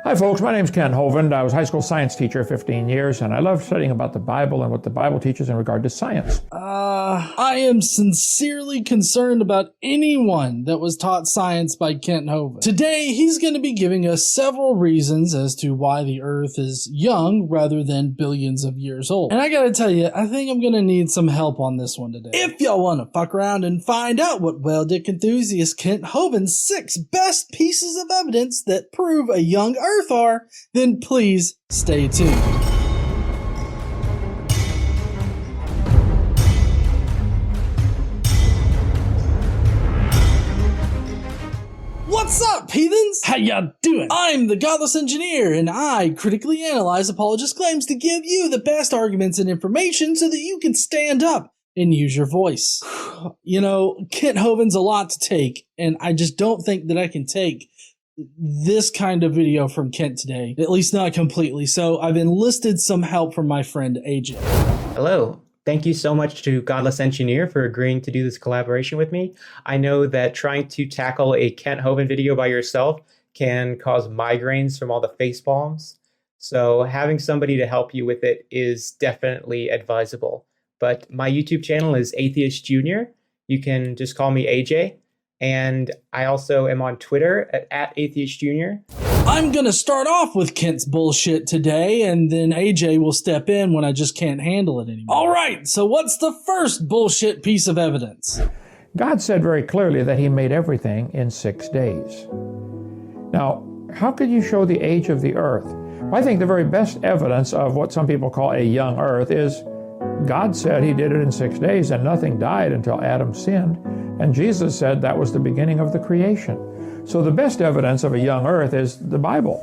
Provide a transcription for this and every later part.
Hi folks, my name's Kent Hovind. I was a high school science teacher 15 years, and I love studying about the Bible and what the Bible teaches in regard to science. I am sincerely concerned about anyone that was taught science by Kent Hovind. Today, he's going to be giving us several reasons as to why the Earth is young rather than billions of years old. And I gotta tell you, I think I'm going to need some help on this one today. If y'all want to fuck around and find out what well-dick enthusiast Kent Hovind's 6 best pieces of evidence that prove a young Earth are, then please stay tuned. What's up, heathens? How y'all doing? I'm the Godless engineer, and I critically analyze apologist claims to give you the best arguments and information so that you can stand up and use your voice. You know, Kent Hovind's a lot to take, and I just don't think that I can take this kind of video from Kent today, at least not completely. So I've enlisted some help from my friend AJ. Hello. Thank you so much to Godless Engineer for agreeing to do this collaboration with me. I know that trying to tackle a Kent Hovind video by yourself can cause migraines from all the face palms. So having somebody to help you with it is definitely advisable. But my YouTube channel is Atheist Jr. You can just call me AJ. And I also am on Twitter at Atheist Jr. I'm gonna start off with Kent's bullshit today, and then AJ will step in when I just can't handle it anymore. Alright, so what's the first bullshit piece of evidence? God said very clearly that he made everything in 6 days. Now, how could you show the age of the earth? Well, I think the very best evidence of what some people call a young earth is God said he did it in 6 days and nothing died until Adam sinned. And Jesus said that was the beginning of the creation. So the best evidence of a young earth is the Bible.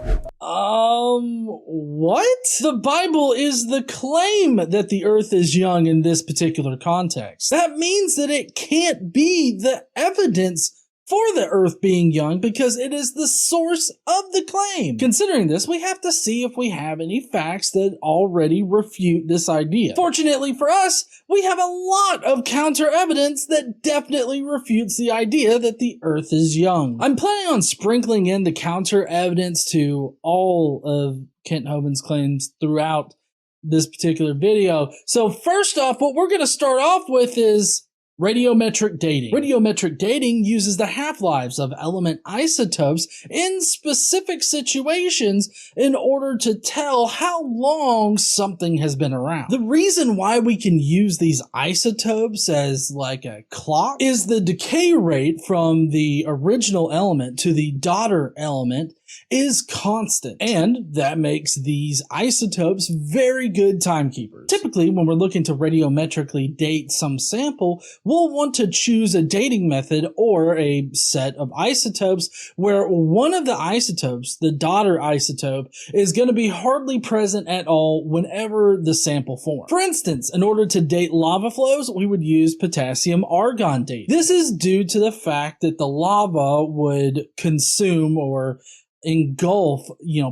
What? The Bible is the claim that the earth is young in this particular context. That means that it can't be the evidence for the earth being young because it is the source of the claim. Considering this, we have to see if we have any facts that already refute this idea. Fortunately for us, we have a lot of counter evidence that definitely refutes the idea that the earth is young. I'm planning on sprinkling in the counter evidence to all of Kent Hovind's claims throughout this particular video. So first off, what we're going to start off with is radiometric dating. Radiometric dating uses the half-lives of element isotopes in specific situations in order to tell how long something has been around. The reason why we can use these isotopes as like a clock is the decay rate from the original element to the daughter element is constant, and that makes these isotopes very good timekeepers. Typically, when we're looking to radiometrically date some sample, we'll want to choose a dating method or a set of isotopes where one of the isotopes, the daughter isotope, is going to be hardly present at all whenever the sample forms. For instance, in order to date lava flows, we would use potassium-argon dating. This is due to the fact that the lava would consume or engulf,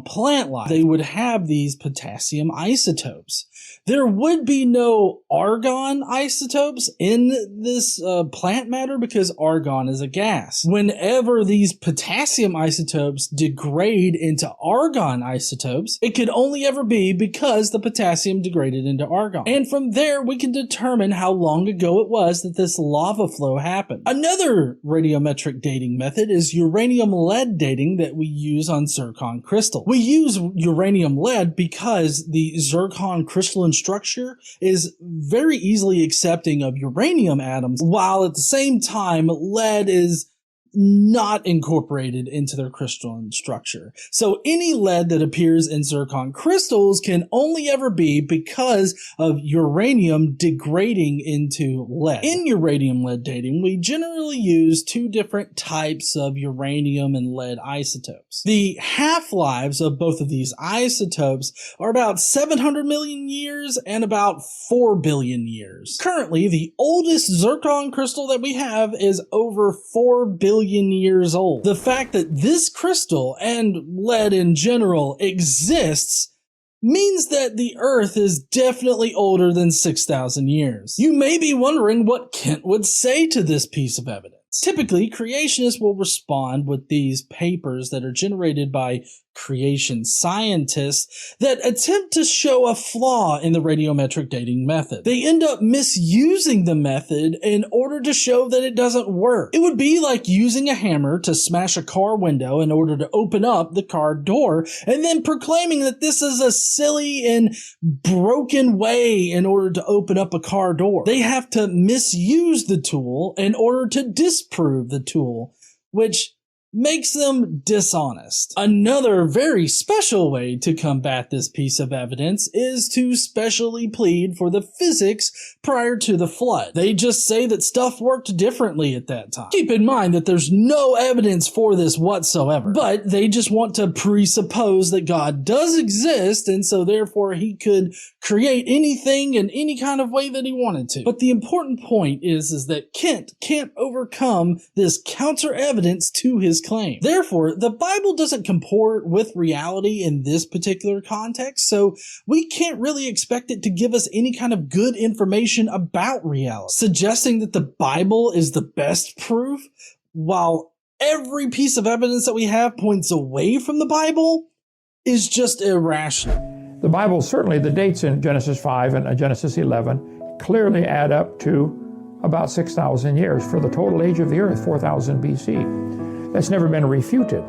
plant life. They would have these potassium isotopes. There would be no argon isotopes in this plant matter because argon is a gas. Whenever these potassium isotopes degrade into argon isotopes, it could only ever be because the potassium degraded into argon. And from there, we can determine how long ago it was that this lava flow happened. Another radiometric dating method is uranium-lead dating that we use on zircon crystal. We use uranium-lead because the zircon crystalline structure is very easily accepting of uranium atoms, while at the same time lead is not incorporated into their crystalline structure. So any lead that appears in zircon crystals can only ever be because of uranium degrading into lead. In uranium lead dating, we generally use 2 different types of uranium and lead isotopes. The half-lives of both of these isotopes are about 700 million years and about 4 billion years. Currently, the oldest zircon crystal that we have is over 4 billion years old. The fact that this crystal and lead in general exists means that the Earth is definitely older than 6,000 years. You may be wondering what Kent would say to this piece of evidence. Typically, creationists will respond with these papers that are generated by creation scientists that attempt to show a flaw in the radiometric dating method. They end up misusing the method in order to show that it doesn't work. It would be like using a hammer to smash a car window in order to open up the car door and then proclaiming that this is a silly and broken way in order to open up a car door. They have to misuse the tool in order to disprove the tool, which makes them dishonest. Another very special way to combat this piece of evidence is to specially plead for the physics prior to the flood. They just say that stuff worked differently at that time. Keep in mind that there's no evidence for this whatsoever, but they just want to presuppose that God does exist, and so therefore he could create anything in any kind of way that he wanted to. But the important point is that Kent can't overcome this counter evidence to his claim. Therefore, the Bible doesn't comport with reality in this particular context, so we can't really expect it to give us any kind of good information about reality. Suggesting that the Bible is the best proof, while every piece of evidence that we have points away from the Bible, is just irrational. The Bible, certainly the dates in Genesis 5 and Genesis 11, clearly add up to about 6,000 years for the total age of the earth, 4,000 BC. That's never been refuted.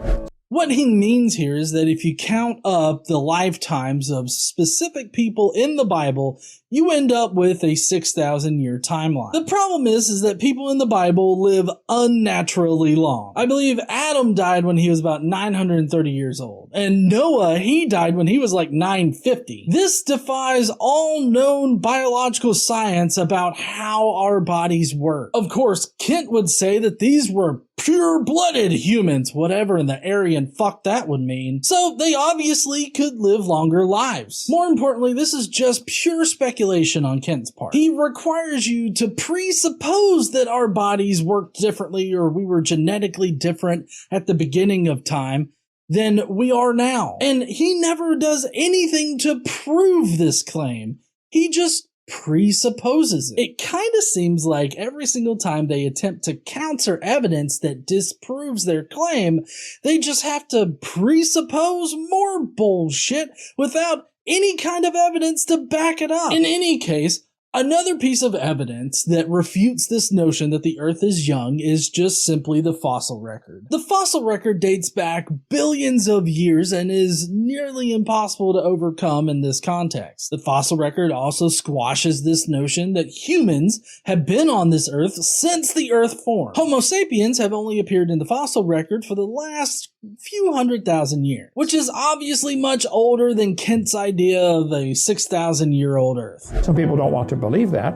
What he means here is that if you count up the lifetimes of specific people in the Bible, you end up with a 6,000-year timeline. The problem is that people in the Bible live unnaturally long. I believe Adam died when he was about 930 years old, and Noah, he died when he was like 950. This defies all known biological science about how our bodies work. Of course, Kent would say that these were pure-blooded humans, whatever in the Aryan fuck that would mean. So they obviously could live longer lives. More importantly, this is just pure speculation on Kent's part. He requires you to presuppose that our bodies worked differently or we were genetically different at the beginning of time than we are now. And he never does anything to prove this claim. He just presupposes it. It kind of seems like every single time they attempt to counter evidence that disproves their claim, they just have to presuppose more bullshit without any kind of evidence to back it up. In any case, another piece of evidence that refutes this notion that the Earth is young is just simply the fossil record. The fossil record dates back billions of years and is nearly impossible to overcome in this context. The fossil record also squashes this notion that humans have been on this Earth since the Earth formed. Homo sapiens have only appeared in the fossil record for the last few 100,000 years, which is obviously much older than Kent's idea of a 6,000-year-old Earth. Some people don't want to believe that,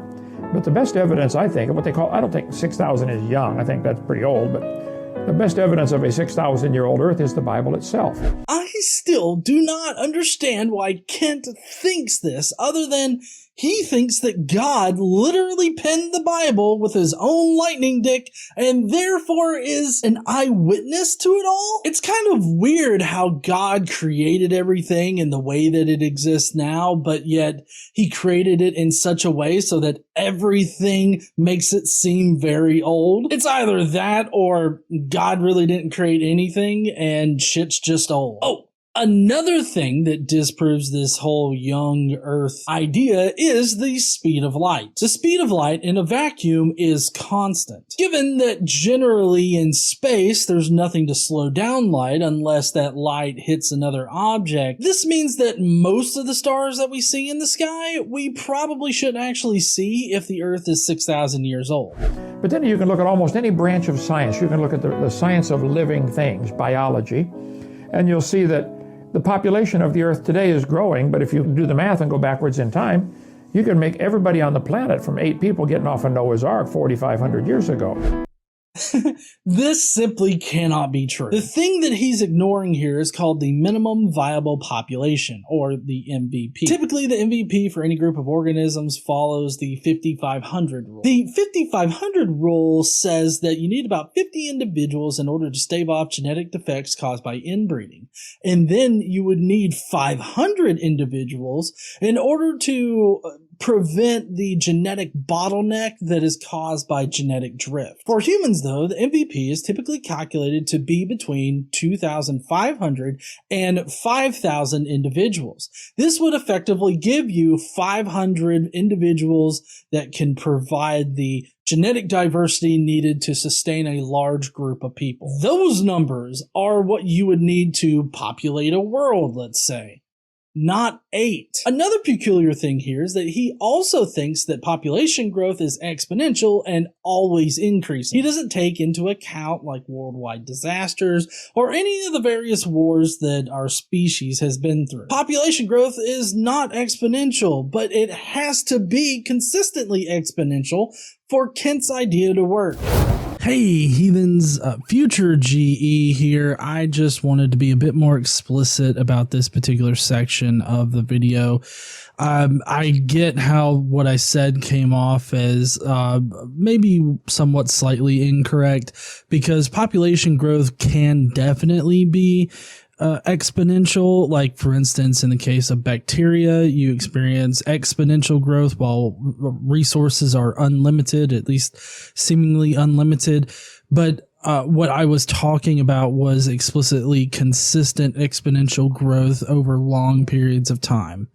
but the best evidence, I think, of what they call, I don't think 6,000 is young, I think that's pretty old, but the best evidence of a 6,000-year-old Earth is the Bible itself. I still do not understand why Kent thinks this, other than he thinks that God literally penned the Bible with his own lightning dick and therefore is an eyewitness to it all. It's kind of weird how God created everything in the way that it exists now, but yet he created it in such a way so that everything makes it seem very old. It's either that or God really didn't create anything and shit's just old. Oh, another thing that disproves this whole young Earth idea is the speed of light. The speed of light in a vacuum is constant. Given that generally in space there's nothing to slow down light unless that light hits another object, this means that most of the stars that we see in the sky we probably shouldn't actually see if the Earth is 6,000 years old. But then you can look at almost any branch of science. You can look at the science of living things, biology, and you'll see that the population of the Earth today is growing, but if you do the math and go backwards in time, you can make everybody on the planet from 8 people getting off a Noah's Ark 4,500 years ago. This simply cannot be true. The thing that he's ignoring here is called the minimum viable population, or the MVP. Typically, the MVP for any group of organisms follows the 5,500 rule. The 5,500 rule says that you need about 50 individuals in order to stave off genetic defects caused by inbreeding. And then you would need 500 individuals in order to prevent the genetic bottleneck that is caused by genetic drift. For humans, though, the MVP is typically calculated to be between 2,500 and 5,000 individuals. This would effectively give you 500 individuals that can provide the genetic diversity needed to sustain a large group of people. Those numbers are what you would need to populate a world, let's say. Not 8. Another peculiar thing here is that he also thinks that population growth is exponential and always increasing. He doesn't take into account like worldwide disasters or any of the various wars that our species has been through. Population growth is not exponential, but it has to be consistently exponential for Kent's idea to work. Hey heathens, future GE here. I just wanted to be a bit more explicit about this particular section of the video. I get how what I said came off as maybe somewhat slightly incorrect, because population growth can definitely be exponential. Like, for instance, in the case of bacteria, you experience exponential growth while resources are unlimited, at least seemingly unlimited. But what I was talking about was explicitly consistent exponential growth over long periods of time.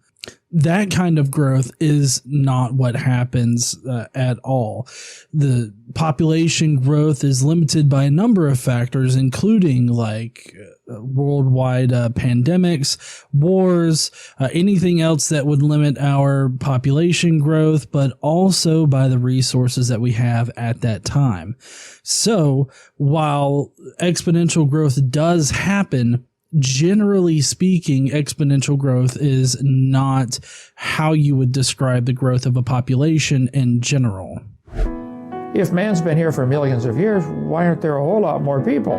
That kind of growth is not what happens at all. The population growth is limited by a number of factors, including like worldwide pandemics, wars, anything else that would limit our population growth, but also by the resources that we have at that time. So while exponential growth does happen, generally speaking, exponential growth is not how you would describe the growth of a population in general. If man's been here for millions of years, why aren't there a whole lot more people?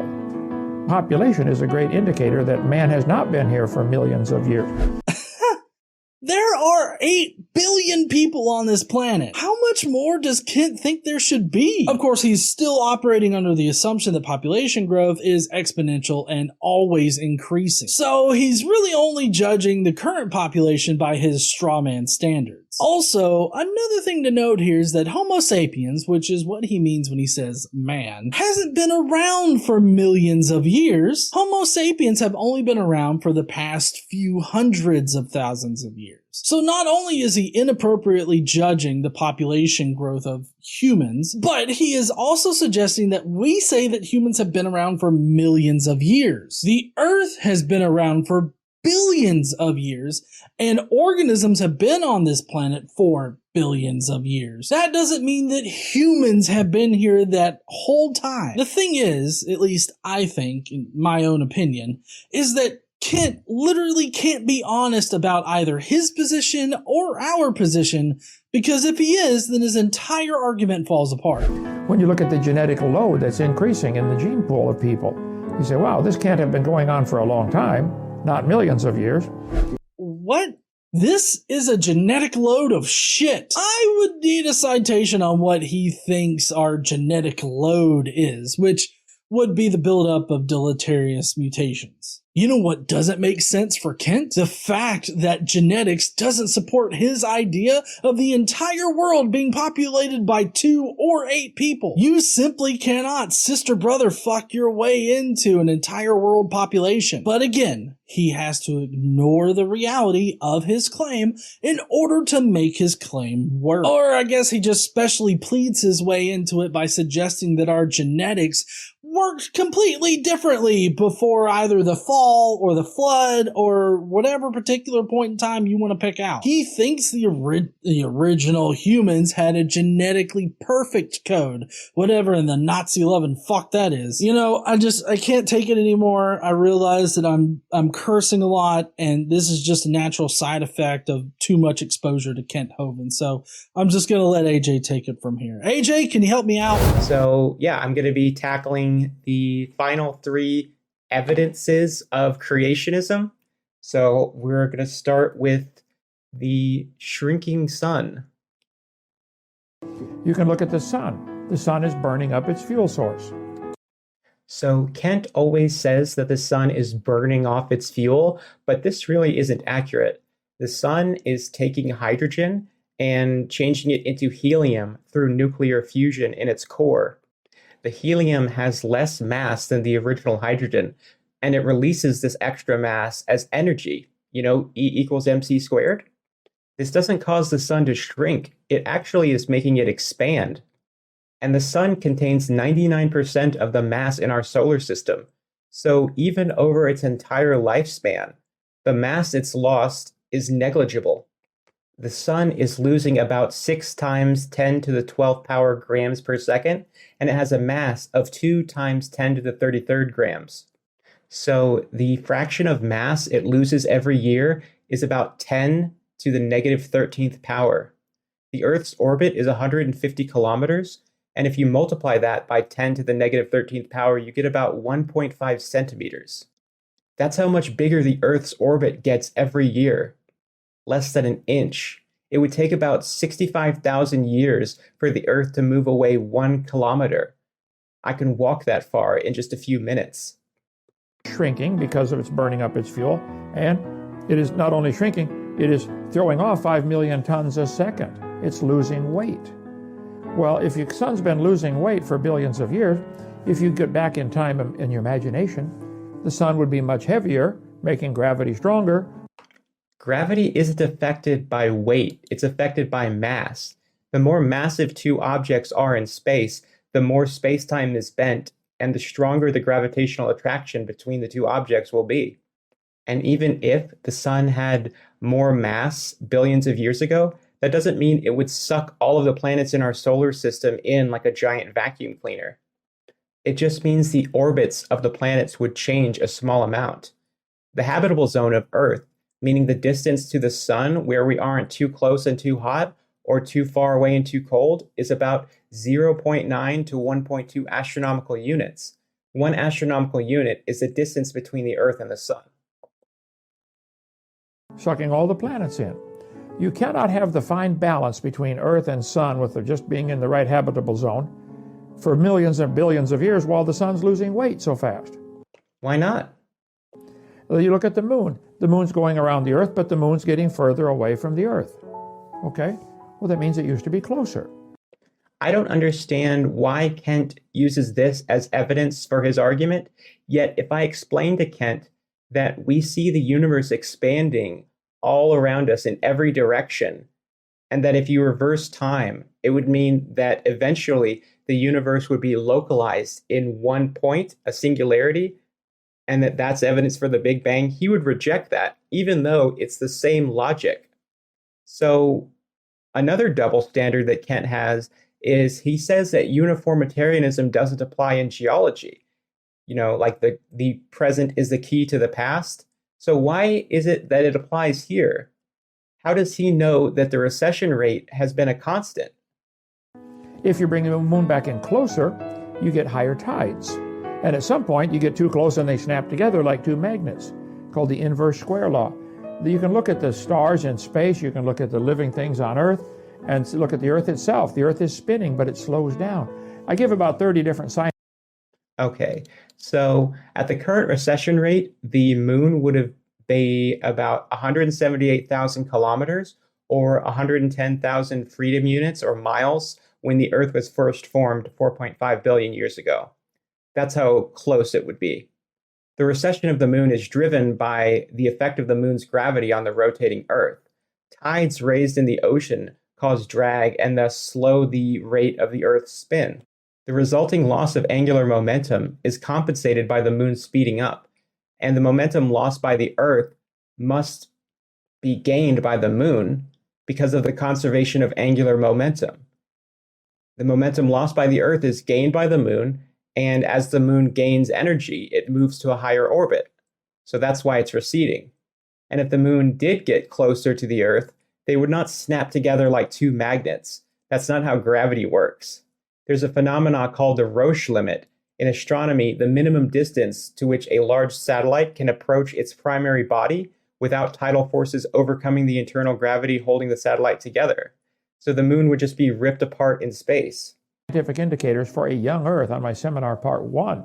Population is a great indicator that man has not been here for millions of years. There are 8 billion people on this planet. How much more does Kent think there should be? Of course, he's still operating under the assumption that population growth is exponential and always increasing. So he's really only judging the current population by his strawman standards. Also, another thing to note here is that Homo sapiens, which is what he means when he says man, hasn't been around for millions of years. Homo sapiens have only been around for the past few hundreds of thousands of years. So not only is he inappropriately judging the population growth of humans, but he is also suggesting that we say that humans have been around for millions of years. The Earth has been around for billions of years, and organisms have been on this planet for billions of years. That doesn't mean that humans have been here that whole time. The thing is, at least I think, in my own opinion, is that Kent literally can't be honest about either his position or our position, because if he is, then his entire argument falls apart. When you look at the genetic load that's increasing in the gene pool of people, you say, wow, this can't have been going on for a long time, not millions of years. What? This is a genetic load of shit. I would need a citation on what he thinks our genetic load is, which would be the buildup of deleterious mutations. You know what doesn't make sense for Kent? The fact that genetics doesn't support his idea of the entire world being populated by 2 or 8 people. You simply cannot sister brother fuck your way into an entire world population. But again, he has to ignore the reality of his claim in order to make his claim work. Or I guess he just specially pleads his way into it by suggesting that our genetics worked completely differently before either the fall or the flood or whatever particular point in time you want to pick out. He thinks the original humans had a genetically perfect code, whatever in the Nazi loving fuck that is. You know, I can't take it anymore. I realize that I'm cursing a lot, and this is just a natural side effect of too much exposure to Kent Hovind. So I'm just going to let AJ take it from here. AJ, can you help me out? So yeah, I'm going to be tackling the final 3 evidences of creationism. So we're going to start with the shrinking sun. You can look at the sun. The sun is burning up its fuel source. So Kent always says that the sun is burning off its fuel, but this really isn't accurate. The sun is taking hydrogen and changing it into helium through nuclear fusion in its core. The helium has less mass than the original hydrogen, and it releases this extra mass as energy, E equals mc squared. This doesn't cause the sun to shrink, it actually is making it expand. And the sun contains 99% of the mass in our solar system, so even over its entire lifespan, the mass it's lost is negligible. The sun is losing about 6 times 10 to the 12th power grams per second, and it has a mass of 2 times 10 to the 33rd grams. So the fraction of mass it loses every year is about 10 to the negative 13th power. The Earth's orbit is 150 kilometers, and if you multiply that by 10 to the negative 13th power, you get about 1.5 centimeters. That's how much bigger the Earth's orbit gets every year. Less than an inch. It would take about 65,000 years for the Earth to move away 1 kilometer. I can walk that far in just a few minutes. Shrinking because of its burning up its fuel, and it is not only shrinking, it is throwing off 5 million tons a second. It's losing weight. Well, if your sun's been losing weight for billions of years, if you get back in time in your imagination, the sun would be much heavier, making gravity stronger. Gravity isn't affected by weight, it's affected by mass. The more massive two objects are in space, the more space-time is bent, and the stronger the gravitational attraction between the two objects will be. And even if the sun had more mass billions of years ago, that doesn't mean it would suck all of the planets in our solar system in like a giant vacuum cleaner. It just means the orbits of the planets would change a small amount. The habitable zone of Earth, meaning the distance to the sun where we aren't too close and too hot or too far away and too cold, is about 0.9 to 1.2 astronomical units. 1 astronomical unit is the distance between the Earth and the sun. Sucking all the planets in. You cannot have the fine balance between Earth and sun with it just being in the right habitable zone for millions and billions of years while the sun's losing weight so fast. Why not? Well, you look at the moon. The moon's going around the Earth, but the moon's getting further away from the Earth. Okay? Well, that means it used to be closer. I don't understand why Kent uses this as evidence for his argument, yet if I explain to Kent that we see the universe expanding all around us in every direction, and that if you reverse time, it would mean that eventually the universe would be localized in one point, a singularity, and that that's evidence for the Big Bang, he would reject that, even though it's the same logic. So another double standard that Kent has is he says that uniformitarianism doesn't apply in geology. Like the present is the key to the past. So why is it that it applies here? How does he know that the recession rate has been a constant? If you bring the moon back in closer, you get higher tides. And at some point, you get too close and they snap together like two magnets, called the inverse square law. You can look at the stars in space, you can look at the living things on Earth, and look at the Earth itself. The Earth is spinning, but it slows down. I give about 30 different signs. Okay, so at the current recession rate, the moon would be about 178,000 kilometers, or 110,000 freedom units or miles, when the Earth was first formed 4.5 billion years ago. That's how close it would be. The recession of the moon is driven by the effect of the moon's gravity on the rotating Earth. Tides raised in the ocean cause drag and thus slow the rate of the Earth's spin. The resulting loss of angular momentum is compensated by the moon speeding up, and the momentum lost by the Earth must be gained by the moon because of the conservation of angular momentum. The momentum lost by the Earth is gained by the moon, and as the moon gains energy, it moves to a higher orbit. So that's why it's receding. And if the moon did get closer to the Earth, they would not snap together like two magnets. That's not how gravity works. There's a phenomenon called the Roche limit. In astronomy, the minimum distance to which a large satellite can approach its primary body without tidal forces overcoming the internal gravity holding the satellite together. So the moon would just be ripped apart in space. Scientific indicators for a young Earth on my seminar part 1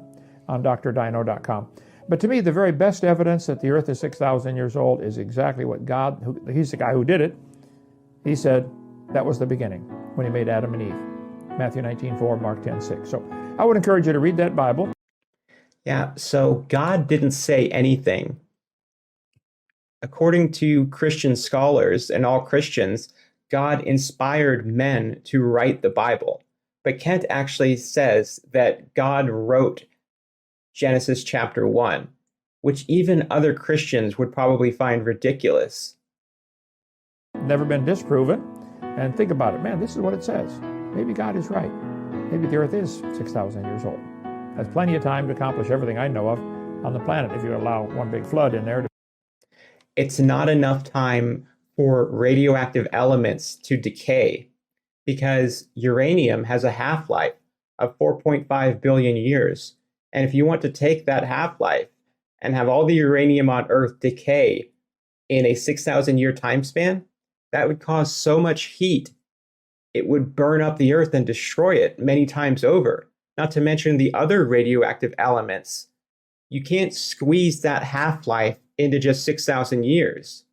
on drdino.com. But to me, the very best evidence that the Earth is 6,000 years old is exactly what God, he's the guy who did it. He said, That was the beginning, when he made Adam and Eve. Matthew 19:4, Mark 10:6. So I would encourage you to read that Bible. Yeah, so God didn't say anything. According to Christian scholars and all Christians, God inspired men to write the Bible. But Kent actually says that God wrote Genesis chapter 1, which even other Christians would probably find ridiculous. Never been disproven. And think about it. Man, this is what it says. Maybe God is right. Maybe the earth is 6,000 years old. That's plenty of time to accomplish everything I know of on the planet if you allow one big flood in there. It's not enough time for radioactive elements to decay because uranium has a half-life of 4.5 billion years. And if you want to take that half-life and have all the uranium on Earth decay in a 6,000 year time span, that would cause so much heat, it would burn up the Earth and destroy it many times over. Not to mention the other radioactive elements. You can't squeeze that half-life into just 6,000 years.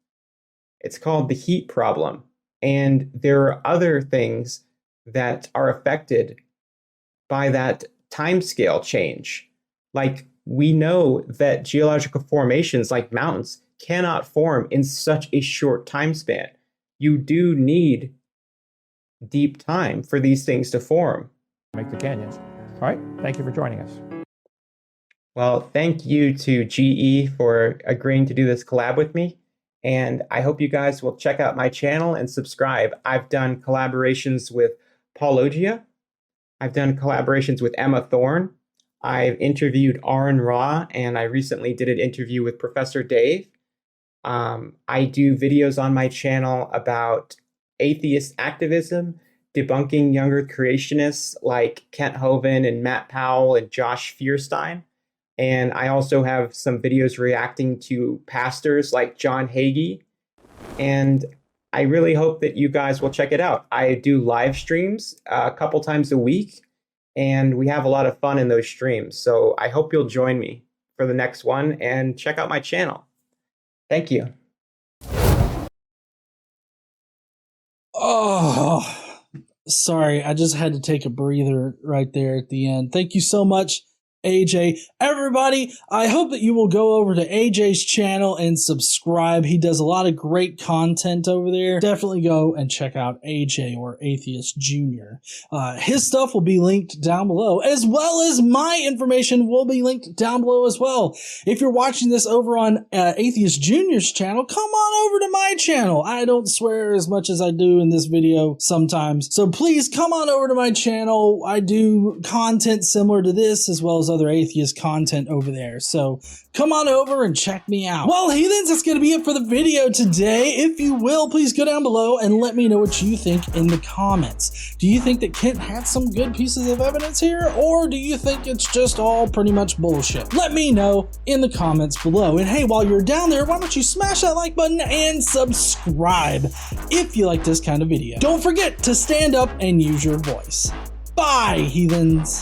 It's called the heat problem. And there are other things that are affected by that timescale change. Like, we know that geological formations like mountains cannot form in such a short time span. You do need deep time for these things to form. Make the canyons. All right, thank you for joining us. Well, thank you to GE for agreeing to do this collab with me. And I hope you guys will check out my channel and subscribe. I've done collaborations with Paul Ogia. I've done collaborations with Emma Thorne. I've interviewed Aaron Ra, and I recently did an interview with Professor Dave. I do videos on my channel about atheist activism, debunking young earth creationists like Kent Hovind and Matt Powell and Josh Fierstein. And I also have some videos reacting to pastors like John Hagee. And I really hope that you guys will check it out. I do live streams a couple times a week, and we have a lot of fun in those streams. So I hope you'll join me for the next one and check out my channel. Thank you. Oh, sorry. I just had to take a breather right there at the end. Thank you so much, AJ. Everybody, I hope that you will go over to AJ's channel and subscribe. He does a lot of great content over there. Definitely go and check out AJ, or Atheist Jr. His stuff will be linked down below, as well as my information will be linked down below as well. If you're watching this over on Atheist Jr.'s channel, come on over to my channel. I don't swear as much as I do in this video sometimes, so please come on over to my channel. I do content similar to this, as well as other atheist content over there. So come on over and check me out. Well, heathens, that's going to be it for the video today. If you will, please go down below and let me know what you think in the comments. Do you think that Kent had some good pieces of evidence here, or do you think it's just all pretty much bullshit? Let me know in the comments below. And hey, while you're down there, why don't you smash that like button and subscribe if you like this kind of video. Don't forget to stand up and use your voice. Bye, heathens.